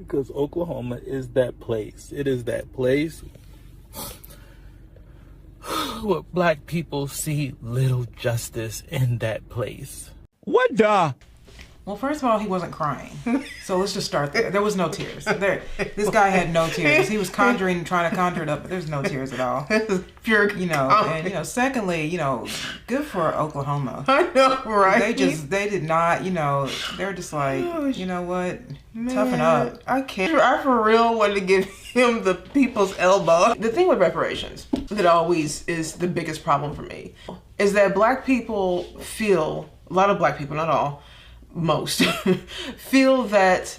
because Oklahoma is that place. It is that place where black people see little justice in that place. What the? Well, first of all, he wasn't crying. So let's just start there. There was no tears. This guy had no tears. He was trying to conjure it up, but there's no tears at all. Pure, And secondly, good for Oklahoma. I know, right? They did not, they're just like, you know what? Man, Toughen up. I can't. I for real wanted to give him the people's elbow. The thing with reparations that always is the biggest problem for me is that black people feel, a lot of black people, not all, most, feel that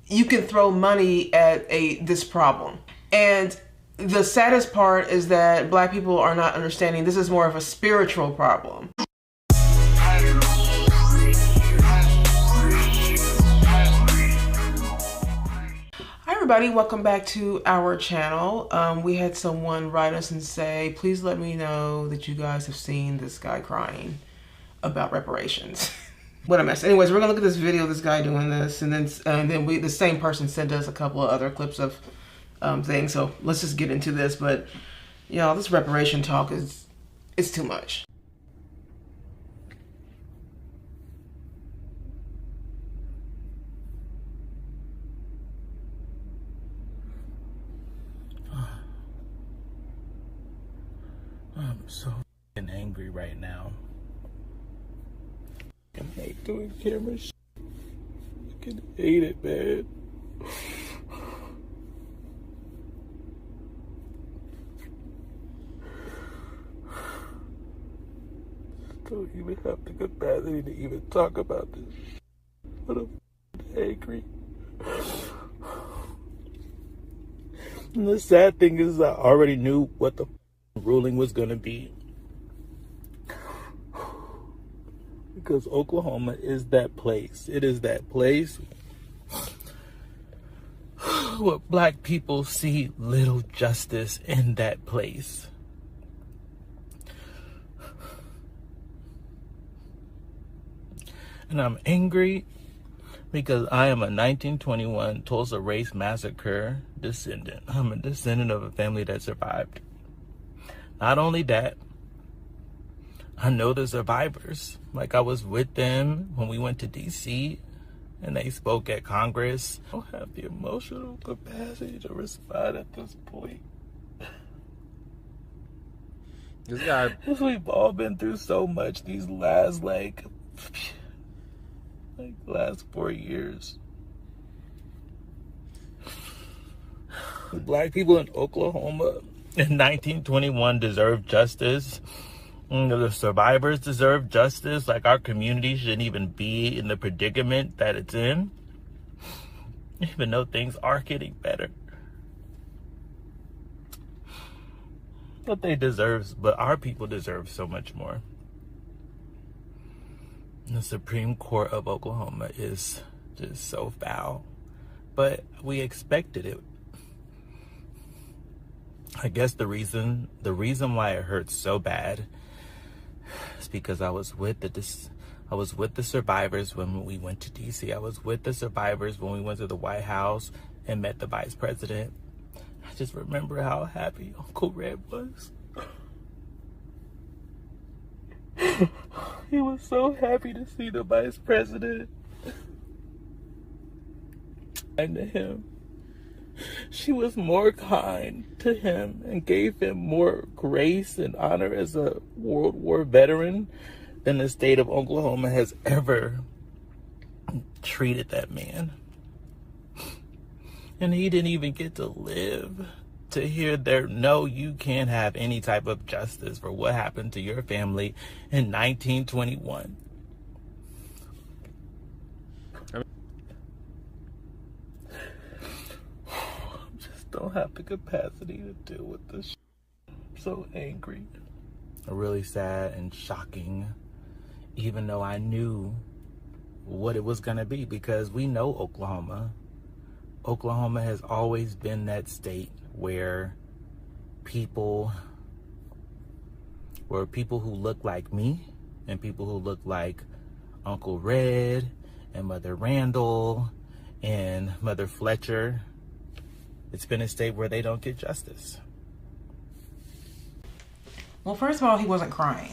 you can throw money at this problem. And the saddest part is that black people are not understanding this is more of a spiritual problem. Hi everybody, welcome back to our channel. We had someone write us and say, please let me know that you guys have seen this guy crying about reparations. What a mess. Anyways, we're gonna look at this video of this guy doing this, and then the same person sent us a couple of other clips of things. So let's just get into this. But y'all, this reparation talk it's too much. I'm so angry right now. I hate doing camera shit. I can hate it, man. Don't even have the capacity to even talk about this. But I'm angry. And the sad thing is I already knew what the ruling was gonna be. Because Oklahoma is that place. It is that place where black people see little justice in that place. And I'm angry because I am a 1921 Tulsa race massacre descendant. I'm a descendant of a family that survived. Not only that, I know the survivors. Like, I was with them when we went to DC and they spoke at Congress. I don't have the emotional capacity to respond at this point. This guy, We've all been through so much these last last 4 years. Black people in Oklahoma in 1921 deserve justice. The survivors deserve justice. Like, our community shouldn't even be in the predicament that it's in, even though things are getting better. But our people deserve so much more. The Supreme Court of Oklahoma is just so foul, but we expected it. I guess the reason why it hurts so bad is because I was with the survivors when we went to DC. I was with the survivors when we went to the White House and met the Vice President. I just remember how happy Uncle Red was. He was so happy to see the Vice President. And to him, she was more kind to him and gave him more grace and honor as a World War veteran than the state of Oklahoma has ever treated that man. And he didn't even get to live to hear no, you can't have any type of justice for what happened to your family in 1921. Don't have the capacity to deal with this. I'm so angry. Really sad and shocking, even though I knew what it was gonna be, because we know Oklahoma. Oklahoma has always been that state where people who look like me and people who look like Uncle Red and Mother Randall and Mother Fletcher, it's been a state where they don't get justice. Well, first of all, he wasn't crying.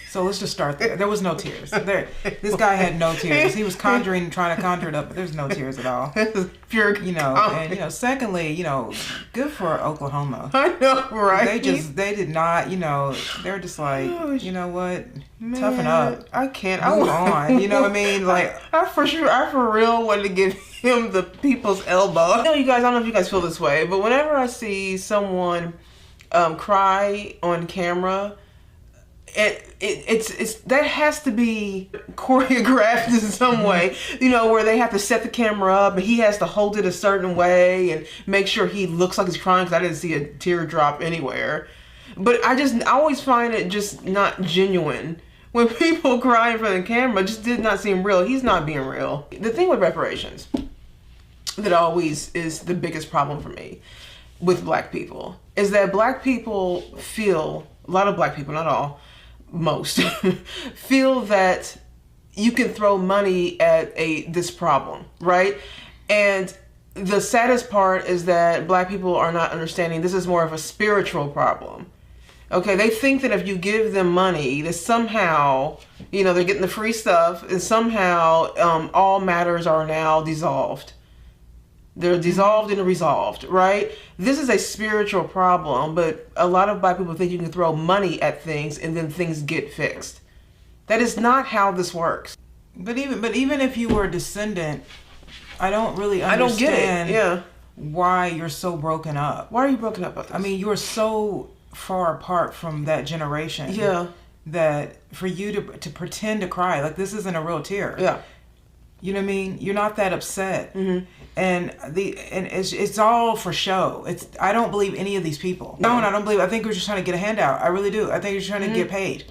So let's just start there. There was no tears. This guy had no tears. He was trying to conjure it up, but there's no tears at all. Pure, and secondly, good for Oklahoma. I know, right? They did not, they're just like, you know what, man, toughen up. I can't. Move on. You know what I mean? Like, I for real wanted to give him the people's elbow. I don't know if you guys feel this way, but whenever I see someone cry on camera, it's that has to be choreographed in some way, where they have to set the camera up and he has to hold it a certain way and make sure he looks like he's crying, because I didn't see a teardrop anywhere. But I always find it just not genuine when people cry in front of the camera. It just did not seem real. He's not being real. The thing with reparations that always is the biggest problem for me with black people is that black people feel, a lot of black people, not all, most, feel that you can throw money at this problem, right? And the saddest part is that black people are not understanding this is more of a spiritual problem. Okay, they think that if you give them money, that somehow, they're getting the free stuff, and somehow all matters are now dissolved. They're dissolved and resolved, right? This is a spiritual problem, but a lot of black people think you can throw money at things and then things get fixed. That is not how this works. But even if you were a descendant, I don't really understand. I don't get it. Yeah. Why you're so broken up. Why are you broken up about this? I mean, you're so far apart from that generation. Yeah. That for you to pretend to cry, like this isn't a real tear. Yeah. You know what I mean? You're not that upset. Mm-hmm. And it's all for show. I don't believe any of these people. No, and I don't believe. I think we're just trying to get a handout. I really do. I think you're trying to get paid.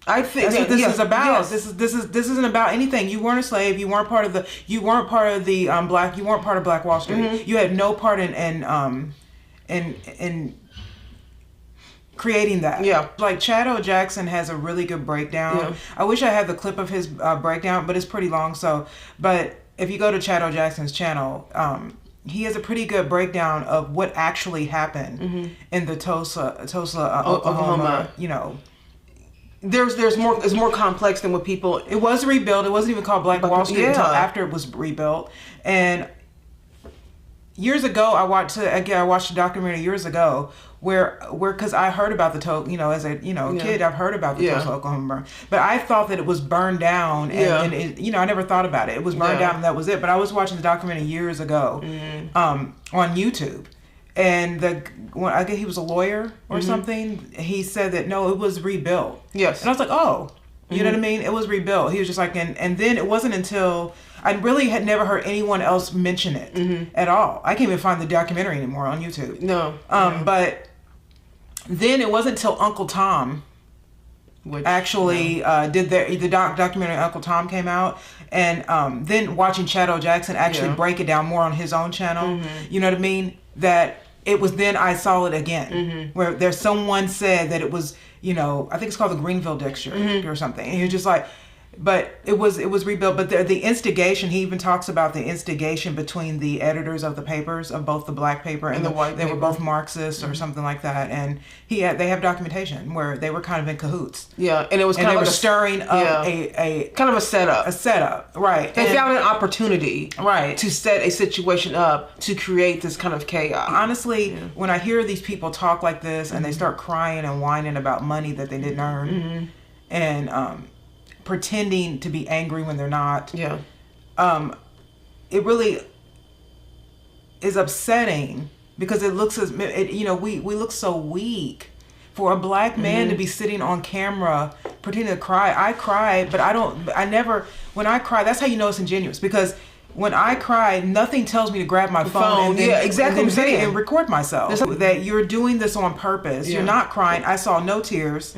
I think that's what this is about. Yes. This isn't about anything. You weren't a slave. You weren't part of the black. You weren't part of Black Wall Street. Mm-hmm. You had no part in creating that. Yeah. Like Chad O. Jackson has a really good breakdown. Yeah. I wish I had the clip of his breakdown, but it's pretty long. But if you go to Chad O. Jackson's channel, he has a pretty good breakdown of what actually happened in the Tulsa, Oklahoma. It's more complex than what people. It was rebuilt. It wasn't even called Black Wall Street until after it was rebuilt. And years ago, I watched a documentary years ago where because I heard about the as a kid, I've heard about the Tulsa, Oklahoma burn, but I thought that it was burned down and it, I never thought about it. It was burned down and that was it. But I was watching the documentary years ago on YouTube, and I guess he was a lawyer or something. He said that no, it was rebuilt. Yes, and I was like, oh, you know what I mean? It was rebuilt. He was just like, and then it wasn't until I really had never heard anyone else mention it at all. I can't even find the documentary anymore on YouTube. No. But then it wasn't until Uncle Tom did the documentary Uncle Tom came out, and then watching Chad O. Jackson actually break it down more on his own channel. You know what I mean? That it was then I saw it again, where there's someone said that it was, I think it's called the Greenville District or something, and you're just like. But it was rebuilt. But the instigation, he even talks about the instigation between the editors of the papers, of both the black paper and the white paper. They were both Marxists or something like that. And they have documentation where they were kind of in cahoots. Yeah, and it was kind of stirring up a kind of a setup. A setup, right. They found an opportunity to set a situation up to create this kind of chaos. Honestly, when I hear these people talk like this and they start crying and whining about money that they didn't earn and pretending to be angry when they're not. Yeah. It really is upsetting because it looks as we look so weak for a black man to be sitting on camera pretending to cry. I cry, but when I cry, that's how you know it's ingenuous, because when I cry, nothing tells me to grab my phone and record myself. That you're doing this on purpose. You're not crying. I saw no tears.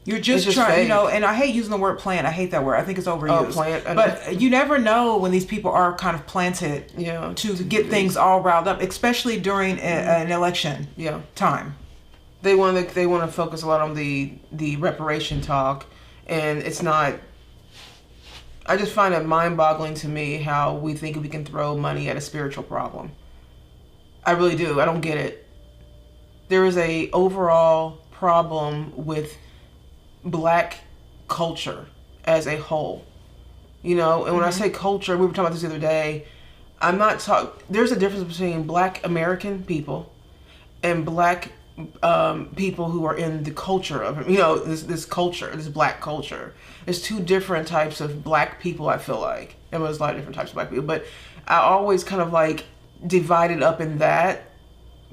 You're just trying, and I hate using the word plant. I hate that word. I think it's overused. But you never know when these people are kind of planted to get things all riled up, especially during an election time. They want to focus a lot on the reparation talk, and it's not. I just find it mind-boggling to me how we think we can throw money at a spiritual problem. I really do. I don't get it. There is a overall problem with black culture as a whole. You know, and when I say culture, we were talking about this the other day. I'm not talking. There's a difference between black American people and black people who are in the culture of, you know, this culture, this black culture. There's two different types of black people, I feel like. And there's a lot of different types of black people, but I always kind of like divide it up in that,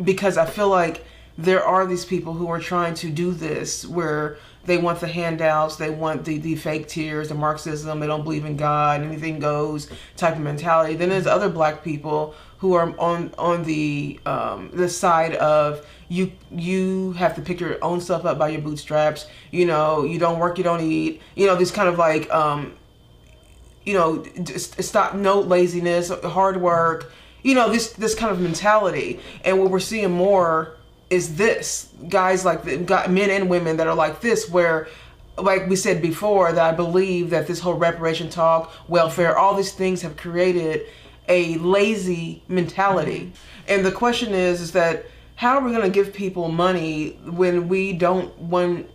because I feel like there are these people who are trying to do this where they want the handouts, they want the fake tears, the Marxism, they don't believe in God, anything goes type of mentality. Then there's other black people who are on the side of you have to pick your own stuff up by your bootstraps. You know, you don't work, you don't eat. You know, this kind of like you know, stop, no laziness, hard work. You know, this kind of mentality. And what we're seeing more is this, guys like men and women that are like this, where, like we said before, that I believe that this whole reparation talk, welfare, all these things have created a lazy mentality. And the question is that how are we going to give people money when we don't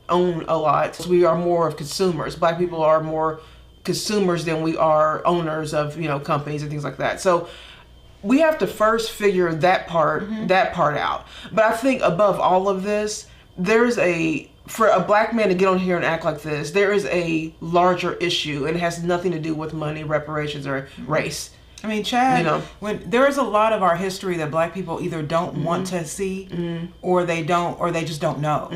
own a lot? We are more of consumers. Black people are more consumers than we are owners of, you know, companies and things like that. So we have to first figure that part out. But I think above all of this, for a black man to get on here and act like this, there is a larger issue, and it has nothing to do with money, reparations, or race. I mean, Chad, you know, when there is a lot of our history that black people either don't want to see, or they just don't know.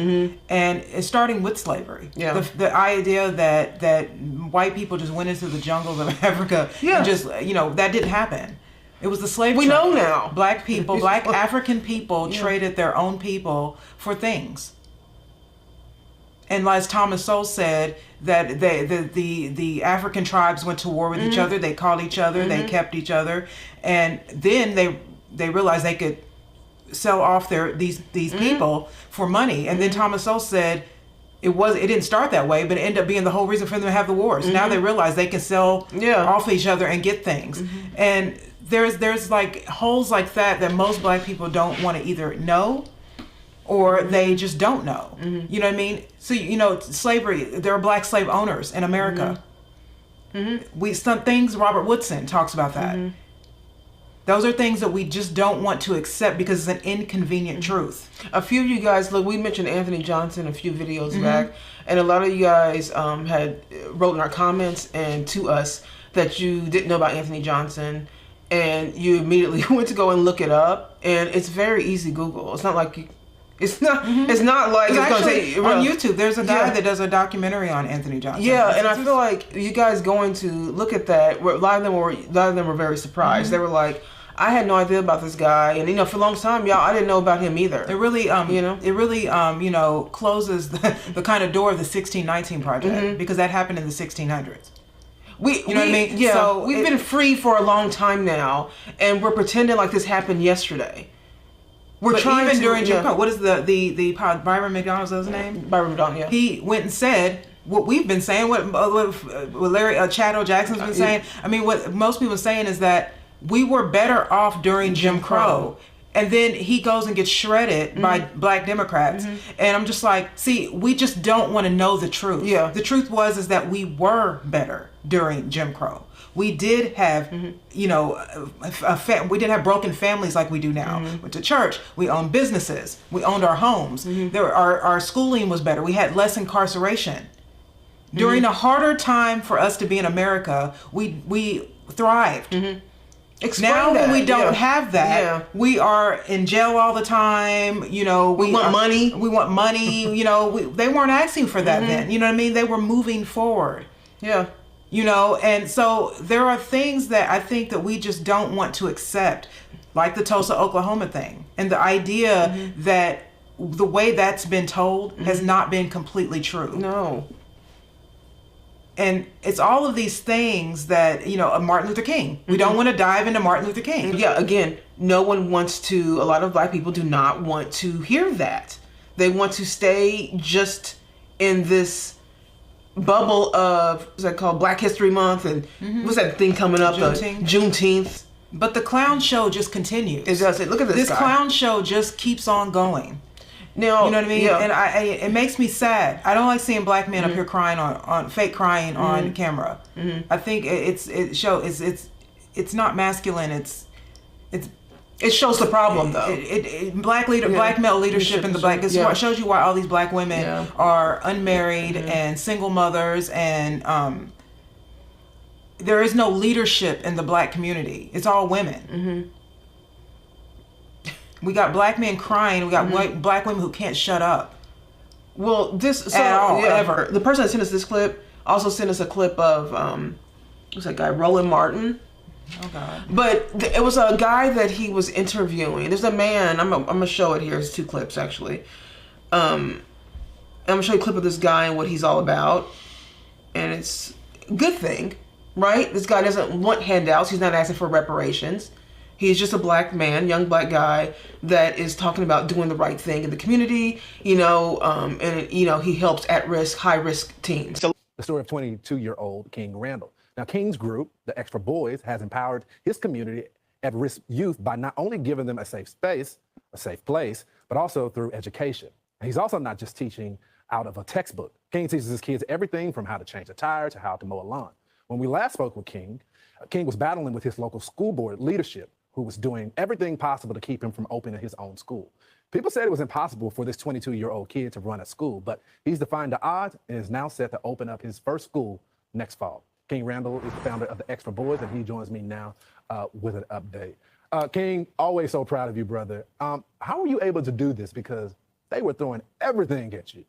And it's starting with slavery. Yeah. The idea that white people just went into the jungles of Africa and just, you know, that didn't happen. It was the slave trade. We know now. Black people, black African people traded their own people for things. And as Thomas Sowell said, that the African tribes went to war with each other. They called each other. They kept each other. And then they realized they could sell off these people for money. And then Thomas Sowell said, it didn't start that way, but it ended up being the whole reason for them to have the wars. Now they realize they can sell off each other and get things. And there's like holes like that most black people don't want to either know, or they just don't know. You know what I mean? So, you know, slavery, there are black slave owners in America. Some things, Robert Woodson talks about that. Those are things that we just don't want to accept because it's an inconvenient truth. A few of you guys, look, we mentioned Anthony Johnson a few videos back, and a lot of you guys had wrote in our comments and to us that you didn't know about Anthony Johnson, and you immediately went to go and look it up, and it's very easy Google. It's not like it's not like it's going to say on YouTube. There's a guy that does a documentary on Anthony Johnson. Yeah, and I feel like you guys going to look at that. A lot of them were very surprised. They were like, I had no idea about this guy, and you know, for a long time, y'all, I didn't know about him either. It really, closes the kind of door of the 1619 Project because that happened in the 1600s. You know what I mean? Yeah. So we've been free for a long time now, and we're pretending like this happened yesterday. We're trying even during Jim Crow. What is the Byron McDonald's his name? Byron McDonald. Yeah. He went and said what we've been saying. What Larry Chad Jackson's been saying. I mean, what most people are saying is that we were better off during Jim Crow. And then he goes and gets shredded by black Democrats. And I'm just like, see, we just don't want to know the truth. Yeah. The truth is that we were better during Jim Crow. We did have, we didn't have broken families like we do now. Went to church. We owned businesses. We owned our homes. Our schooling was better. We had less incarceration. During a harder time for us to be in America, we thrived. Now when we don't have that, we are in jail all the time. You know, we want money. We want money. You know, they weren't asking for that then. You know what I mean? They were moving forward. Yeah. You know, and so there are things that I think that we just don't want to accept, like the Tulsa, Oklahoma thing, and the idea that the way that's been told has not been completely true. No. And it's all of these things that, you know, Martin Luther King. We don't want to dive into Martin Luther King. Yeah, again, no one wants to, a lot of black people do not want to hear that. They want to stay just in this bubble of, what's that called, Black History Month, and what's that thing coming up? Juneteenth. But the clown show just continues. It does. Look at this guy. Clown show just keeps on going. Now, you know what I mean? Yeah. And it makes me sad. I don't like seeing black men up here crying on fake crying on camera. I think it's not masculine. It shows the problem, though. Black male leadership in the black. It shows you why all these black women are unmarried and single mothers, and there is no leadership in the black community. It's all women. We got black men crying. We got black women who can't shut up. Well, ever. The person that sent us this clip also sent us a clip of what's that guy, Roland Martin. Oh God! But it was a guy that he was interviewing. There's a man. I'm gonna show it here. It's 2 clips actually. I'm gonna show you a clip of this guy and what he's all about. And it's a good thing, right? This guy doesn't want handouts. He's not asking for reparations. He's just a black man, young black guy that is talking about doing the right thing in the community, and he helps at-risk, high-risk teens. The story of 22-year-old King Randall. Now, King's group, the Extra Boys, has empowered his community at-risk youth by not only giving them a safe space, a safe place, but also through education. And he's also not just teaching out of a textbook. King teaches his kids everything from how to change a tire to how to mow a lawn. When we last spoke with King was battling with his local school board leadership, who was doing everything possible to keep him from opening his own school. People said it was impossible for this 22-year-old kid to run a school, but he's defied the odds and is now set to open up his first school next fall. King Randall is the founder of the Extra Boys, and he joins me now with an update. King, always so proud of you, brother. How were you able to do this? Because they were throwing everything at you.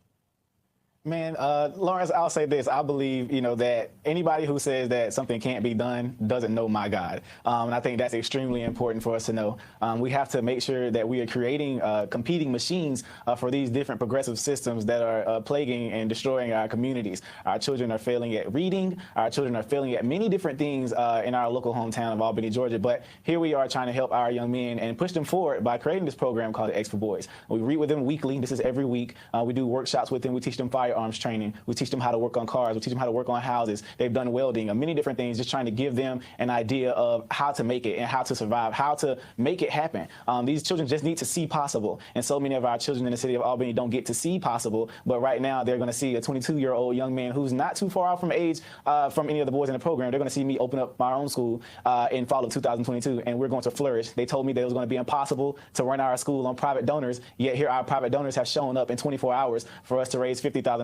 Man, Lawrence, I'll say this. I believe, that anybody who says that something can't be done doesn't know my God. And I think that's extremely important for us to know. We have to make sure that we are creating competing machines for these different progressive systems that are plaguing and destroying our communities. Our children are failing at reading. Our children are failing at many different things in our local hometown of Albany, Georgia. But here we are trying to help our young men and push them forward by creating this program called the Extra Boys. We read with them weekly. This is every week. We do workshops with them. We teach them firearms training. We teach them how to work on cars. We teach them how to work on houses. They've done welding, many different things, just trying to give them an idea of how to make it and how to survive, how to make it happen. These children just need to see possible. And so many of our children in the city of Albany don't get to see possible. But right now, they're going to see a 22-year-old young man who's not too far out from age from any of the boys in the program. They're going to see me open up my own school in fall of 2022, and we're going to flourish. They told me that it was going to be impossible to run our school on private donors, yet here our private donors have shown up in 24 hours for us to raise $50,000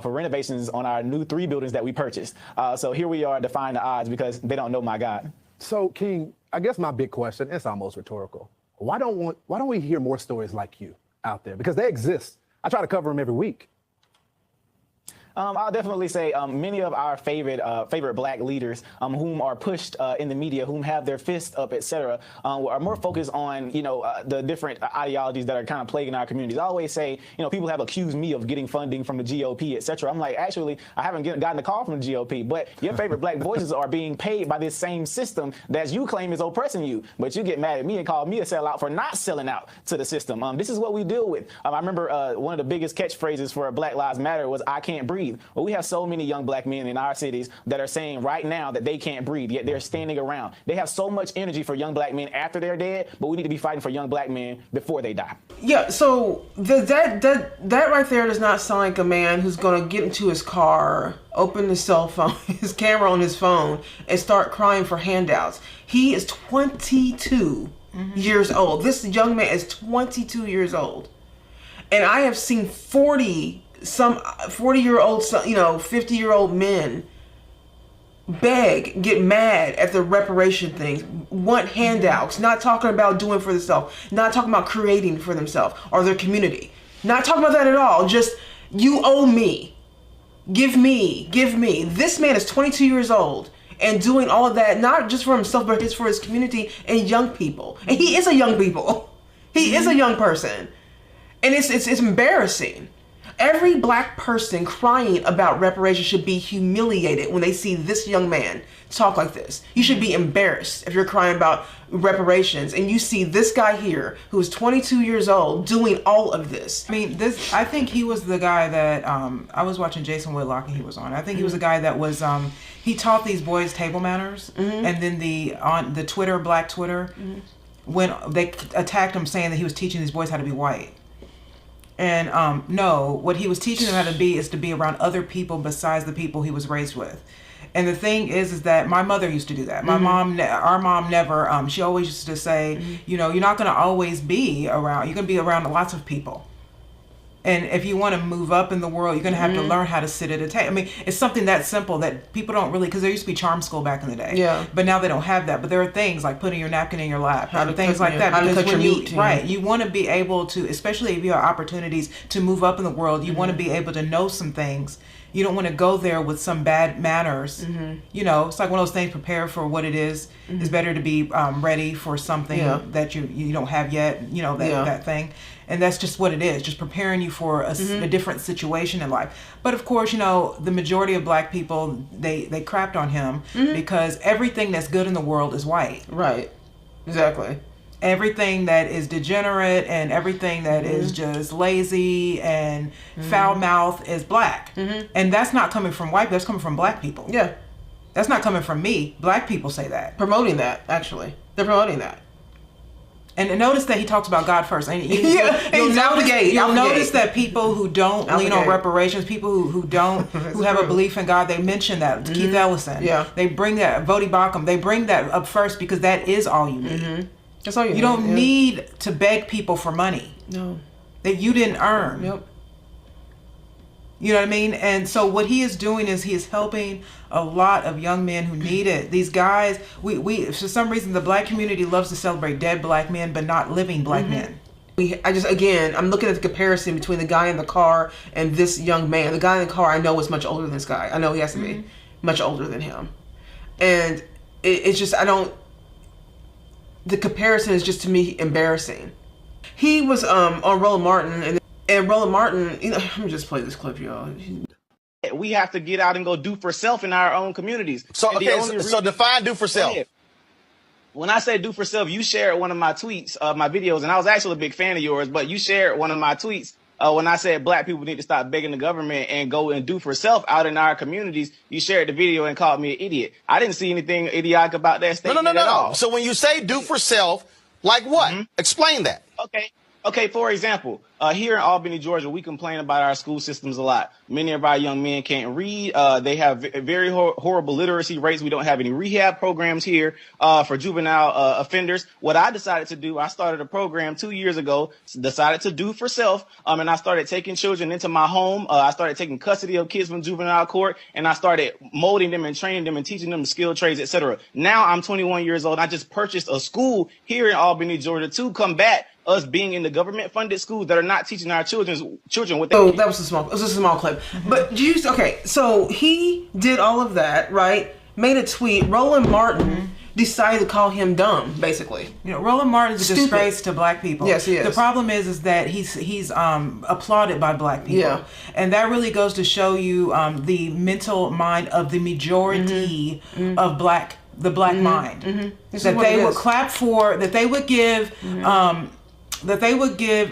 for renovations on our new 3 buildings that we purchased. So here we are defying the odds because they don't know my God. So, King, I guess my big question, it's almost rhetorical. Why don't we hear more stories like you out there? Because they exist. I try to cover them every week. I'll definitely say many of our favorite black leaders whom are pushed in the media, whom have their fists up, etc., are more focused on, the different ideologies that are kind of plaguing our communities. I always say, people have accused me of getting funding from the GOP, etc. I'm like, actually, I haven't gotten a call from the GOP, but your favorite black voices are being paid by this same system that you claim is oppressing you. But you get mad at me and call me a sellout for not selling out to the system. This is what we deal with. I remember one of the biggest catchphrases for Black Lives Matter was, I can't breathe. Well, we have so many young black men in our cities that are saying right now that they can't breathe, yet they're standing around. They have so much energy for young black men after they're dead, but we need to be fighting for young black men before they die. Yeah, so that right there does not sound like a man who's going to get into his car, open his cell phone, his camera on his phone, and start crying for handouts. He is 22 years old. This young man is 22 years old. And I have seen 40-year-old, 50-year-old men beg, get mad at the reparation things, want handouts, not talking about doing for themselves, not talking about creating for themselves or their community. Not talking about that at all. Just, you owe me. Give me. This man is 22 years old and doing all of that, not just for himself, but it's for his community and young people. And he is a young people. He is a young person. And it's embarrassing. Every black person crying about reparations should be humiliated when they see this young man talk like this. You should be embarrassed if you're crying about reparations and you see this guy here who's 22 years old doing all of this. I mean, I think he was the guy that I was watching Jason Whitlock and he was on. I think he was the guy that was he taught these boys table manners, and then on the Twitter, Black Twitter, when they attacked him saying that he was teaching these boys how to be white. And no, what he was teaching them how to be is to be around other people besides the people he was raised with. And the thing is that my mother used to do that. My mom, our mom never, she always used to say, you know, you're not going to always be around, you're going to be around lots of people. And if you want to move up in the world, you're going to have to learn how to sit at a table. I mean, it's something that simple that people don't really, because there used to be charm school back in the day. Yeah. But now they don't have that. But there are things like putting your napkin in your lap, things like that. How to Because cut your meat. right, you want to be able to, especially if you have opportunities to move up in the world, you want to be able to know some things. You don't want to go there with some bad manners. You know, it's like one of those things, prepare for what it is. It's better to be ready for something that you don't have yet, you know, that thing. And that's just what it is, just preparing you for a different situation in life. But of course, you know, the majority of black people, they crapped on him because everything that's good in the world is white. Right. Exactly. Everything that is degenerate and everything that is just lazy and foul mouth is black. And that's not coming from white, that's coming from black people. Yeah. That's not coming from me. Black people say that. Promoting that, actually. They're promoting that. And notice that he talks about God first. And You'll notice that people who don't lean on reparations, people who have a belief in God, they mention that. Keith Ellison. Yeah. They bring that, Vodi Bakum, they bring that up first because that is all you need. That's all you need. You don't need to beg people for money. No. That you didn't earn. Yep. You know what I mean? And so what he is doing is he is helping a lot of young men who need it. These guys, we for some reason, the black community loves to celebrate dead black men, but not living black men. I'm looking at the comparison between the guy in the car and this young man. The guy in the car, I know is much older than this guy. I know he has to be much older than him. And it's just, the comparison is just, to me, embarrassing. He was on Roland Martin, and Roland Martin, you know, let me just play this clip, y'all. We have to get out and go do for self in our own communities. So define do for self. When I say do for self, you shared one of my tweets, my videos, and I was actually a big fan of yours, but you shared one of my tweets when I said black people need to stop begging the government and go and do for self out in our communities. You shared the video and called me an idiot. I didn't see anything idiotic about that statement at all. So when you say do for self, like what? Explain that. Okay, for example, here in Albany, Georgia, we complain about our school systems a lot. Many of our young men can't read. They have very horrible literacy rates. We don't have any rehab programs here for juvenile offenders. What I decided to do, I started a program 2 years ago, decided to do for self, and I started taking children into my home. I started taking custody of kids from juvenile court, and I started molding them and training them and teaching them skilled trades, etc. Now I'm 21 years old. I just purchased a school here in Albany, Georgia, to combat us being in the government-funded schools that are not teaching our children what they So that was a small clip. But so he did all of that, right? Made a tweet. Roland Martin decided to call him dumb, basically. You know, Roland Martin is a disgrace to black people. Yes, he is. The problem is that he's applauded by black people. Yeah. And that really goes to show you the mental mind of the majority of the black mind. That they would clap for, that they would give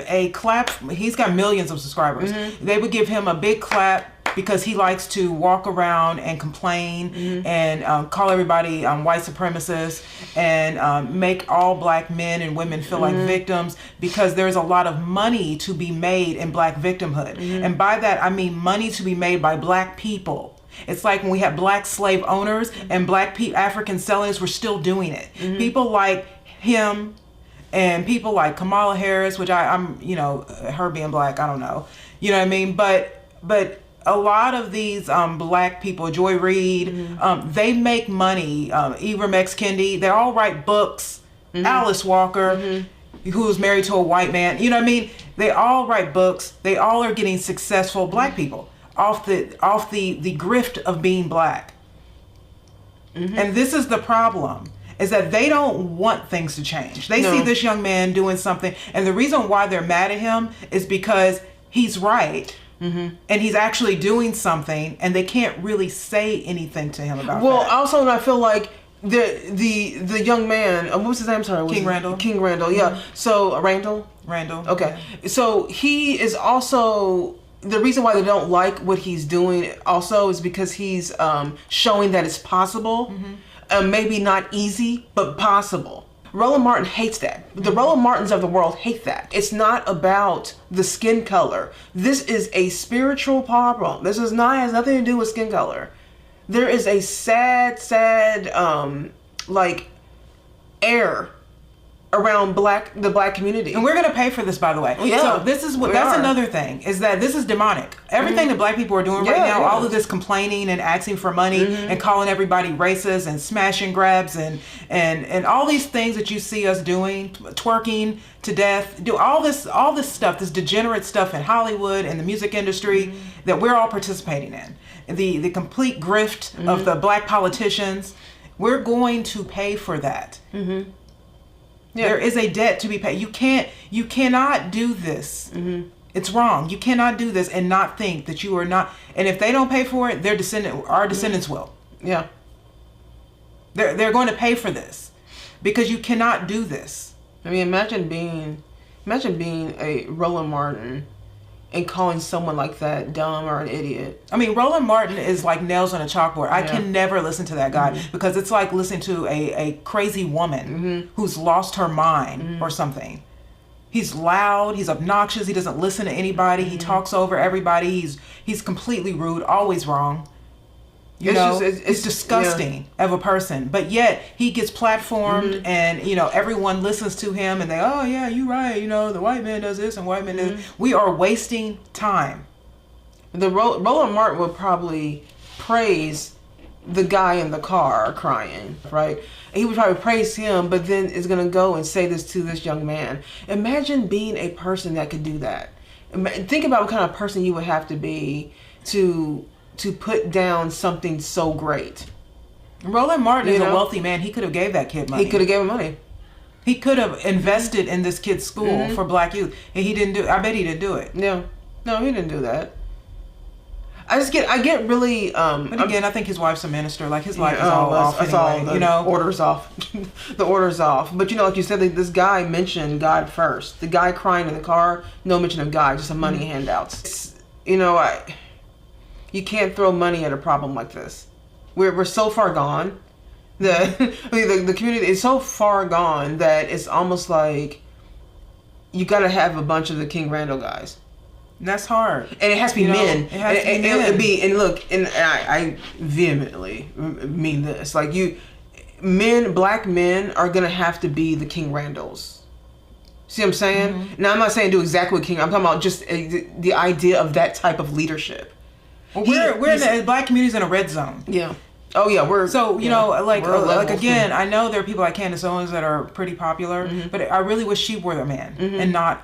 a clap. He's got millions of subscribers. They would give him a big clap because he likes to walk around and complain and call everybody white supremacists and make all black men and women feel like victims, because there's a lot of money to be made in black victimhood. And by that, I mean money to be made by black people. It's like when we had black slave owners and black African sellers were still doing it. People like him and people like Kamala Harris, which I'm, you know, her being black, I don't know. You know what I mean? But a lot of these black people, Joy Reid, they make money. Ibram X. Kendi, they all write books. Alice Walker, who's married to a white man. You know what I mean? They all write books. They all are getting successful black people off the grift of being black. And this is the problem, is that they don't want things to change. They see this young man doing something, and the reason why they're mad at him is because he's right. and he's actually doing something, and they can't really say anything to him about Well, that. also, I feel like the young man, what was his name? Sorry, King Randall. King Randall, yeah. So Randall. Okay. So he is also, the reason why they don't like what he's doing also is because he's showing that it's possible. Maybe not easy, but possible. Roland Martin hates that. The Roland Martins of the world hate that. It's not about the skin color. This is a spiritual problem. This is not, has nothing to do with skin color. There is a sad, like, air around the black community. And we're going to pay for this, by the way. Yeah, so this is what, that's another thing, is that this is demonic. Everything that black people are doing right now, all of this complaining and asking for money and calling everybody racist and smash and grabs and all these things that you see us doing, twerking to death, do all this stuff, this degenerate stuff in Hollywood and the music industry that we're all participating in. The complete grift of the black politicians, we're going to pay for that. Yeah. There is a debt to be paid. You cannot do this. It's wrong. You cannot do this and not think that you are not. And if they don't pay for it, our descendants will. Yeah. They're going to pay for this because you cannot do this. I mean, imagine being a Roland Martin and calling someone like that dumb or an idiot. I mean, Roland Martin is like nails on a chalkboard. I can never listen to that guy because it's like listening to a crazy woman who's lost her mind or something. He's loud, he's obnoxious, he doesn't listen to anybody, he talks over everybody, he's completely rude, always wrong. It's disgusting of a person, but yet he gets platformed and everyone listens to him and they, oh yeah, you're right, the white man does this and white man does. We are wasting time. The Roland Martin would probably praise the guy in the car crying, right? He would probably praise him, but then is going to go and say this to this young man. Imagine being a person that could do that. Think about what kind of person you would have to be to put down something so great. Roland Martin is a wealthy man. He could have gave that kid money. He could have gave him money. He could have invested in this kid's school for black youth, and he didn't do it. I bet he didn't do it. No, he didn't do that. I get really. But again, I think his wife's a minister. Like his life is all off anyway. Orders off. The order's off. But like you said, this guy mentioned God first. The guy crying in the car, no mention of God, just some money handouts. You can't throw money at a problem like this. We're so far gone. The community is so far gone that it's almost like you got to have a bunch of the King Randall guys. And that's hard. And it has to be men. It has to be men. And look, and I vehemently mean this. Like black men are going to have to be the King Randalls. See what I'm saying? Now, I'm not saying do exactly what King, I'm talking about just the idea of that type of leadership. Well, we're in the black community's in a red zone. Yeah. Oh yeah, again, I know there are people like Candace Owens that are pretty popular, but I really wish she were a man and not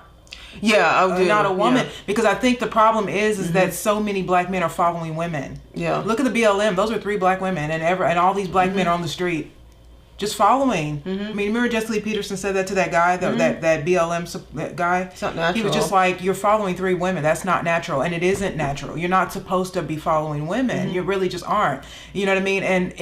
not a woman, because I think the problem is that so many black men are following women. Yeah. Look at the BLM; those are 3 black women, and all these black men are on the street, just following. I mean, remember Jesse Lee Peterson said that to that guy, that BLM guy. It's not natural. He was just like, "You're following 3 women. That's not natural, and it isn't natural. You're not supposed to be following women. You really just aren't. You know what I mean? And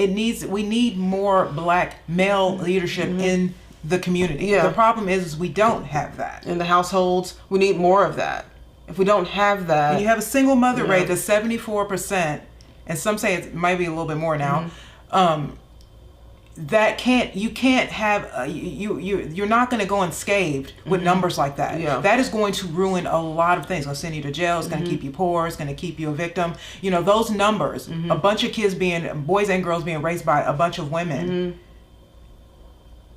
we need more black male leadership in the community. Yeah. The problem is we don't have that in the households. We need more of that. If we don't have that, and you have a single mother rate that's 74%, and some say it might be a little bit more now. You're not going to go unscathed with numbers like that. Yeah. That is going to ruin a lot of things. It's going to send you to jail. It's going to keep you poor. It's going to keep you a victim. Those numbers, a bunch of kids boys and girls being raised by a bunch of women.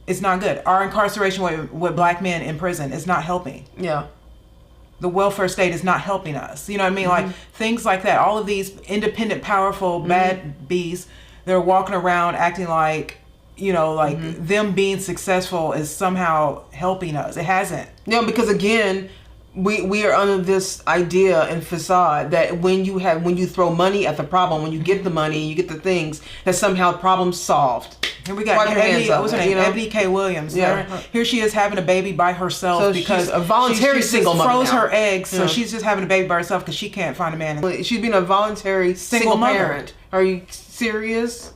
It's not good. Our incarceration with black men in prison is not helping. Yeah. The welfare state is not helping us. You know what I mean? Like things like that. All of these independent, powerful, bad bees, they're walking around acting like, them being successful is somehow helping us. It hasn't. No, because again, we are under this idea and facade that when you throw money at the problem, when you get the money, you get the things, that somehow problem's solved. And we got Ebony K. Williams. Yeah. Here she is having a baby by herself so because she's a voluntary single mother froze now. her eggs, so she's just having a baby by herself because she can't find a man. She's been a voluntary single parent. Are you serious?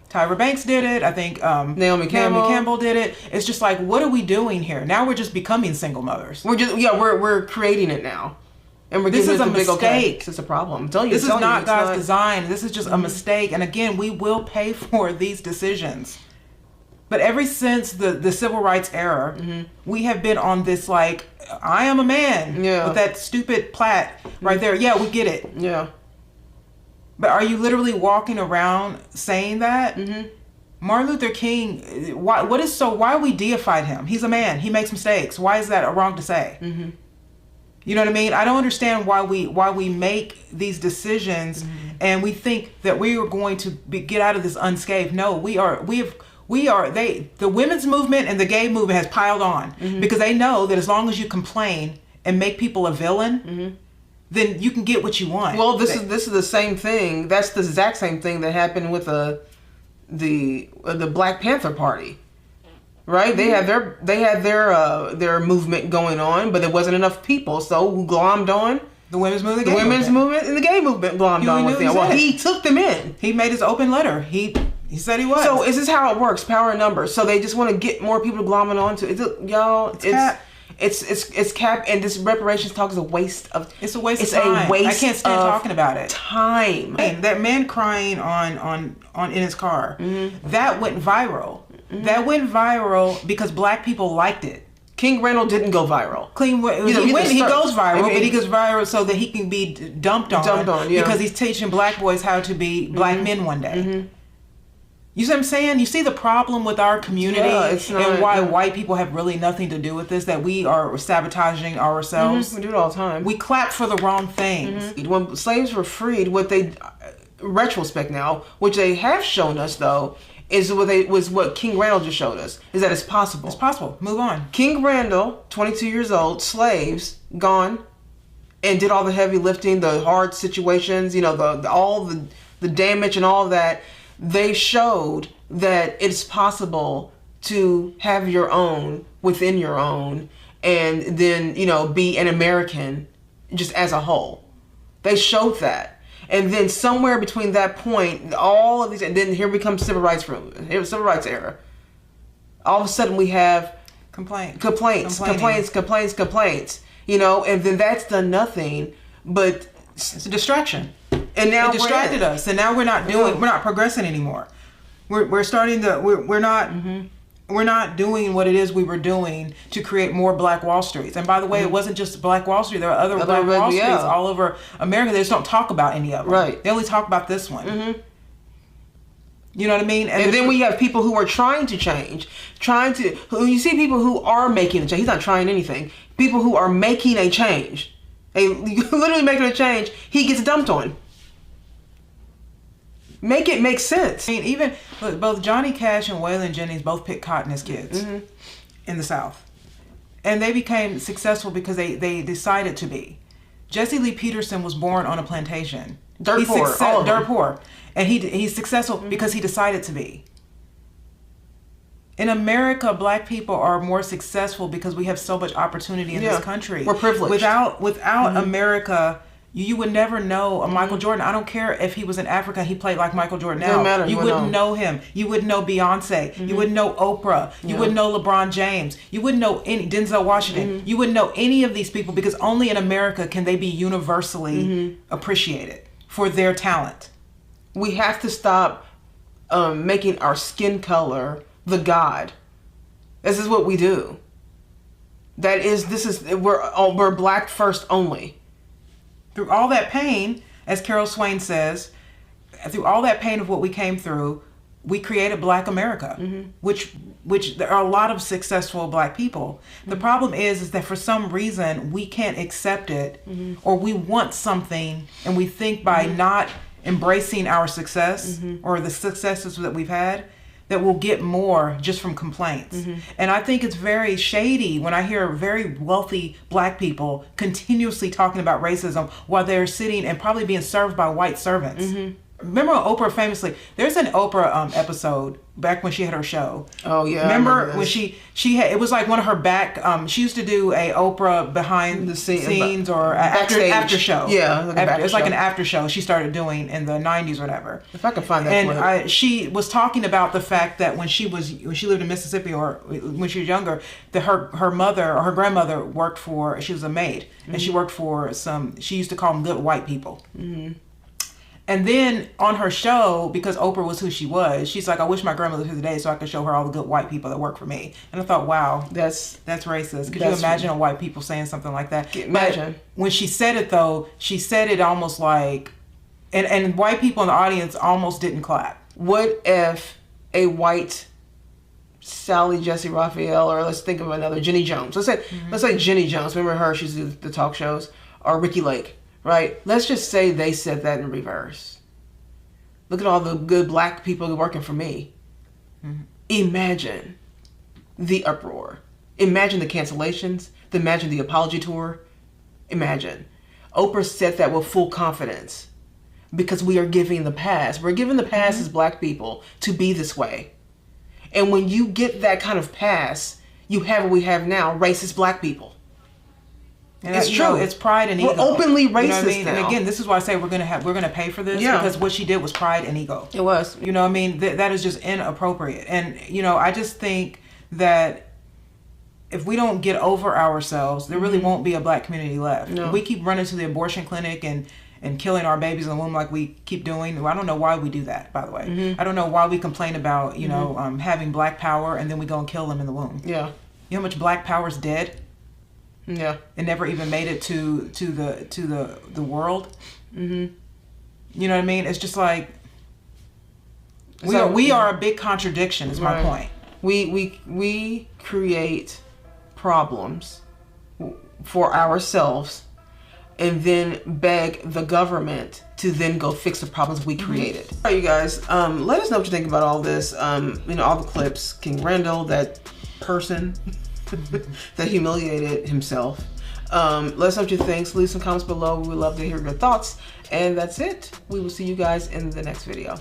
Tyra Banks did it. I think Naomi Campbell did it. It's just like, what are we doing here? Now we're just becoming single mothers. We're creating it now. And this is a mistake. This is a problem. This is not God's design. This is just a mistake. And again, we will pay for these decisions. But ever since the civil rights era, we have been on this like, I am a man with that stupid plait right there. Yeah, we get it. Yeah. But are you literally walking around saying that? Martin Luther King, why are we deified him? He's a man. He makes mistakes. Why is that wrong to say? You know what I mean? I don't understand why we make these decisions and we think that we are going to get out of this unscathed. No, the women's movement and the gay movement has piled on because they know that as long as you complain and make people a villain, then you can get what you want. Well, this is the same thing. That's the exact same thing that happened with the Black Panther Party. Right? They had their movement going on, but there wasn't enough people, so who glommed on? The women's movement, and the gay movement glommed on with them. Well, he took them in. He made his open letter. He said he was. So is this how it works? Power in numbers. So they just want to get more people glomming onto it. It's cap, and this reparations talk is a waste of. It's a waste of time. I can't stand talking about it. Time. That man crying on in his car, that went viral. That went viral because Black people liked it. King Randall didn't go viral. He goes viral, but he goes viral so that he can be dumped on because he's teaching Black boys how to be Black men one day. You see what I'm saying? You see the problem with our community and why white people have really nothing to do with this, that we are sabotaging ourselves. We do it all the time. We clap for the wrong things. When slaves were freed, retrospect now, which they have shown us though, is what King Randall just showed us, is that it's possible. It's possible. Move on. King Randall, 22 years old, slaves, gone, and did all the heavy lifting, the hard situations, all the damage and all that. They showed that it's possible to have your own within your own and then, be an American just as a whole. They showed that. And then somewhere between that point, all of these, and then here we come civil rights era. All of a sudden we have complaints, and then that's done nothing but it's a distraction. And now it distracted us, and now we're not progressing anymore. We're not doing what it is we were doing to create more Black Wall Streets. And by the way, it wasn't just Black Wall Street. There are other Black Wall Streets all over America. They just don't talk about any of them. Right. They only talk about this one. You know what I mean? And then we have people who are trying to change. You see people who are making a change. He's not trying anything. People who are making a change. Literally making a change. He gets dumped on. Make it make sense. I mean, even both Johnny Cash and Waylon Jennings both picked cotton as kids in the South. And they became successful because they decided to be. Jesse Lee Peterson was born on a plantation. Dirt poor. And he's successful because he decided to be. In America, Black people are more successful because we have so much opportunity in this country. We're privileged. Without America, you would never know a Michael Jordan. I don't care if he was in Africa, he played like Michael Jordan now. Doesn't matter. You wouldn't know him. You wouldn't know Beyonce. You wouldn't know Oprah. You wouldn't know LeBron James. You wouldn't know any Denzel Washington. You wouldn't know any of these people because only in America can they be universally appreciated for their talent. We have to stop making our skin color the God. This is what we do. We're Black first only. Through all that pain, as Carol Swain says, through all that pain of what we came through, we created Black America, which there are a lot of successful Black people. The problem is that for some reason we can't accept it, or we want something, and we think by not embracing our success or the successes that we've had, that we'll get more just from complaints. And I think it's very shady when I hear very wealthy Black people continuously talking about racism while they're sitting and probably being served by white servants. Remember Oprah famously? There's an Oprah episode back when she had her show. Oh yeah. Remember when she had, it was like one of her back. She used to do a Oprah behind the scenes or after show. Yeah, like it's like an after show she started doing in the 90s or whatever. If I can find that. And she was talking about the fact that when she lived in Mississippi or when she was younger, that her mother or her grandmother worked for. She was a maid, and she worked for she used to call them good white people. Mm-hmm. And then on her show, because Oprah was who she was, she's like, I wish my grandmother was here today so I could show her all the good white people that work for me. And I thought, wow, that's racist. Could you imagine white people saying something like that? Imagine. But when she said it, though, she said it almost like, and white people in the audience almost didn't clap. What if a white Sally Jesse Raphael, or let's think of another, Jenny Jones. Let's say Jenny Jones. Remember her? She's the talk shows. Or Ricky Lake. Right? Let's just say they said that in reverse. Look at all the good black people working for me. Mm-hmm. Imagine the uproar. Imagine the cancellations. Imagine the apology tour. Imagine. Oprah said that with full confidence because we are giving the pass. We're giving the pass as black people to be this way. And when you get that kind of pass, you have what we have now, racist black people. And it's true. It's pride and ego. We're openly racist, you know what I mean? now. And again, this is why I say we're gonna pay for this because what she did was pride and ego. It was. You know what I mean? That is just inappropriate. And I just think that if we don't get over ourselves, there really won't be a black community left. No. If we keep running to the abortion clinic and killing our babies in the womb like we keep doing. I don't know why we do that, by the way. Mm-hmm. I don't know why we complain about having black power and then we go and kill them in the womb. Yeah. You know how much black power is dead? Yeah. It never even made it to the world. Mm-hmm. You know what I mean? It's just like we are a big contradiction. Is my point. We create problems for ourselves, and then beg the government to then go fix the problems we created. Mm-hmm. All right, you guys. Let us know what you think about all this. All the clips. King Randall, that person. that humiliated himself. Let us know what you think. Leave some comments below. We would love to hear your thoughts. And that's it. We will see you guys in the next video.